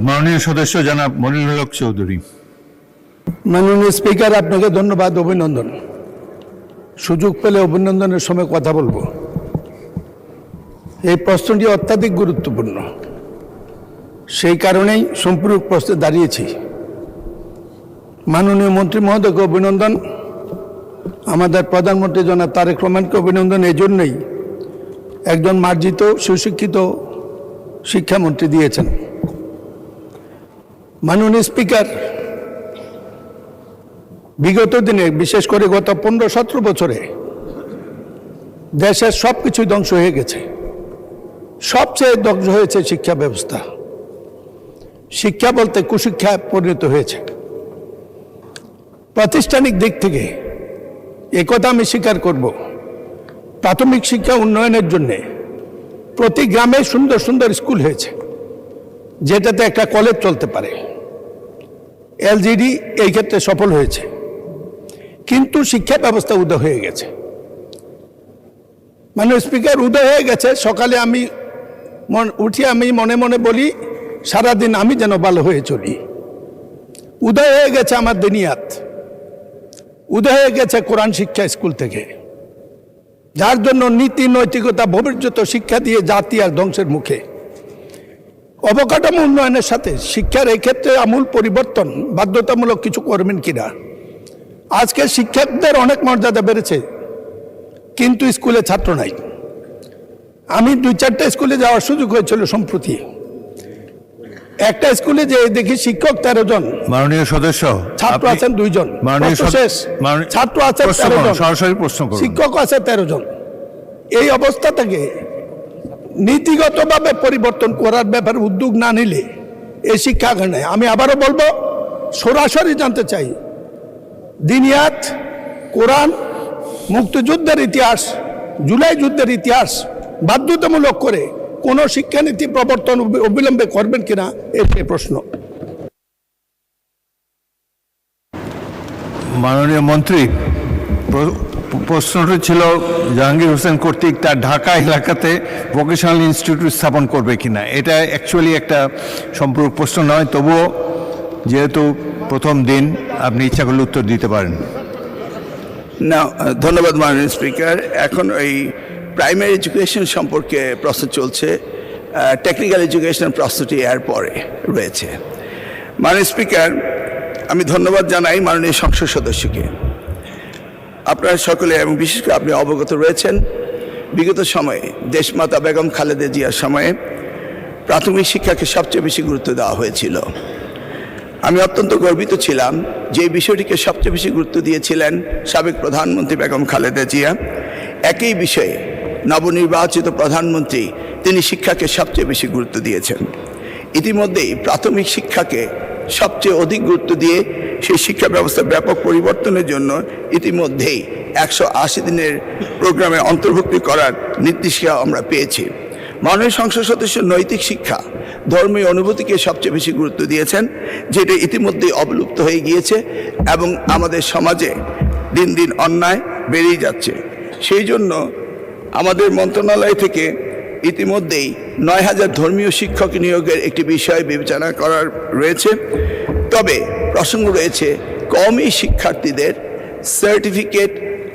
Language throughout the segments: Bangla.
মাননীয় সদস্য জনাব মনিরুল হক চৌধুরী। মাননীয় স্পিকার, আপনাকে ধন্যবাদ, অভিনন্দন। সুযোগ পেলে অভিনন্দনের সময় কথা বলবো। এই প্রশ্নটি অত্যাধিক গুরুত্বপূর্ণ, সেই কারণেই সম্পূরক প্রশ্নে দাঁড়িয়েছি। মাননীয় মন্ত্রী মহোদয়কে অভিনন্দন, আমাদের প্রধানমন্ত্রী জনাব তারেক রহমানকে অভিনন্দন এই জন্যই একজন মার্জিত সুশিক্ষিত শিক্ষামন্ত্রী দিয়েছেন। মাননীয় স্পিকার, বিগত দিনে বিশেষ করে গত 15-17 বছরে দেশের সব কিছুই ধ্বংস হয়ে গেছে। সবচেয়ে ধ্বংস হয়েছে শিক্ষা ব্যবস্থা। শিক্ষা বলতে কুশিক্ষায় পরিণত হয়েছে। প্রাতিষ্ঠানিক দিক থেকে একথা আমি স্বীকার করব, প্রাথমিক শিক্ষা উন্নয়নের জন্য প্রতি গ্রামে সুন্দর সুন্দর স্কুল হয়েছে, যেটাতে একটা কলেজ চলতে পারে। এলজিডি এই ক্ষেত্রে সফল হয়েছে, কিন্তু শিক্ষা ব্যবস্থা উদয় হয়ে গেছে। মাননীয় স্পিকার, উদয় হয়ে গেছে। সকালে আমি উঠি, আমি মনে মনে বলি সারাদিন আমি যেন ভালো হয়ে চলি। উদয় হয়ে গেছে আমার দিনিয়াত, উদয় হয়ে গেছে কোরআন শিক্ষা স্কুল থেকে, যার জন্য নীতি নৈতিকতা ভবিষ্যৎ শিক্ষা দিয়ে জাতি আর ধ্বংসের মুখে। অবকাঠামো উন্নয়নের সাথে শিক্ষার এই ক্ষেত্রে আমূল পরিবর্তন বাধ্যতামূলক কিছু করবেন কিনা? আজকে শিক্ষকদের অনেক মর্যাদা বেড়েছে, কিন্তু স্কুলে ছাত্র নাই। আমি 2-4টা স্কুলে যাওয়ার সুযোগ হয়েছিল সম্প্রতি। একটা স্কুলে যে দেখি শিক্ষক 13 জন, মাননীয় সদস্য ছাত্র আছেন 2 জন। ছাত্র আছে 13 জন, সরাসরি প্রশ্ন করুন। শিক্ষক আছে 13 জন। এই অবস্থা থেকে নীতিগতভাবে পরিবর্তন করার ব্যাপারে উদ্যোগ না নিলে এই শিক্ষা নেই। আমি আবারও বলবো, সরাসরি জানতে চাই, দিনিয়াত, কোরআন, মুক্তিযুদ্ধের ইতিহাস, জুলাই যুদ্ধের ইতিহাস বাধ্যতামূলক করে কোন শিক্ষানীতি প্রবর্তন অবিলম্বে করবেন কিনা, এই প্রশ্ন। মাননীয় মন্ত্রী, প্রশ্নটি ছিল জাহাঙ্গীর হোসেন কর্তৃক তার ঢাকা এলাকাতে ভোকেশনাল ইনস্টিটিউট স্থাপন করবে কিনা। এটা অ্যাকচুয়ালি একটা সম্পূরক প্রশ্ন নয়, তবুও যেহেতু প্রথম দিন আপনি ইচ্ছা করলে উত্তর দিতে পারেন। না, ধন্যবাদ মাননীয় স্পিকার। এখন এই প্রাইমারি এডুকেশন সম্পর্কে প্রশ্ন চলছে, টেকনিক্যাল এডুকেশন প্রশ্নটি এর পরে রয়েছে। মাননীয় স্পিকার, আমি ধন্যবাদ জানাই মাননীয় সংসদ সদস্যকে। আপনারা সকলে এবং বিশেষ করে আপনি অবগত রয়েছেন, বিগত সময়ে দেশমাতা বেগম খালেদা জিয়ার সময়ে প্রাথমিক শিক্ষাকে সবচেয়ে বেশি গুরুত্ব দেওয়া হয়েছিল। আমি অত্যন্ত গর্বিত ছিলাম যে এই বিষয়টিকে সবচেয়ে বেশি গুরুত্ব দিয়েছিলেন সাবেক প্রধানমন্ত্রী বেগম খালেদা জিয়া। একই বিষয়ে নবনির্বাচিত প্রধানমন্ত্রী তিনি শিক্ষাকে সবচেয়ে বেশি গুরুত্ব দিয়েছেন। ইতিমধ্যেই প্রাথমিক শিক্ষাকে সবচেয়ে অধিক গুরুত্ব দিয়ে সেই শিক্ষা ব্যবস্থার ব্যাপক পরিবর্তনের জন্য ইতিমধ্যেই 180 দিনের প্রোগ্রামে অন্তর্ভুক্তি করার নির্দেশিকা আমরা পেয়েছি। মাননীয় সংসদ সদস্য নৈতিক শিক্ষা, ধর্মীয় অনুভূতিকে সবচেয়ে বেশি গুরুত্ব দিয়েছেন, যেটা ইতিমধ্যেই অবলুপ্ত হয়ে গিয়েছে এবং আমাদের সমাজে দিন দিন অন্যায় বেড়েই যাচ্ছে। সেই জন্য আমাদের মন্ত্রণালয় থেকে ইতিমধ্যেই 9000 ধর্মীয় শিক্ষক নিয়োগের একটি বিষয় বিবেচনা করার রয়েছে। তবে প্রসঙ্গ রয়েছে কওমি শিক্ষার্থীদের সার্টিফিকেট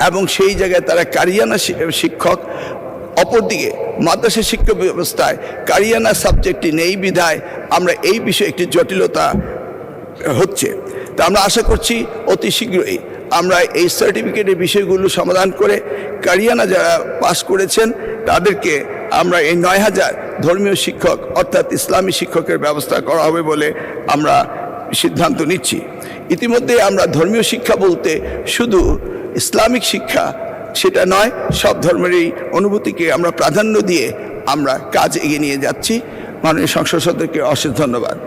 এবং সেই জায়গায় তারা কারিয়ানা শিক্ষক। অপরদিকে মাদ্রাসা শিক্ষা ব্যবস্থায় কারিয়ানা সাবজেক্টটি নেই বিধায় আমরা এই বিষয়ে একটি জটিলতা হচ্ছে। তা আমরা আশা করছি অতি শীঘ্রই আমরা এই সার্টিফিকেটের বিষয়গুলো সমাধান করে কারিয়ানা যারা পাশ করেছেন তাদেরকে আমরা এই 9000 ধর্মীয় শিক্ষক অর্থাৎ ইসলামী শিক্ষকের ব্যবস্থা করা হবে বলে আমরা সিদ্ধান্ত নিচ্ছি। ইতিমধ্যে আমরা ধর্মীয় শিক্ষা বলতে শুধু ইসলামিক শিক্ষা সেটা নয়, সব ধর্মেরই অনুভূতিকে আমরা প্রাধান্য দিয়ে আমরা কাজ এগিয়ে নিয়ে যাচ্ছি। মাননীয় সংসদ সদস্যকে অশেষ ধন্যবাদ।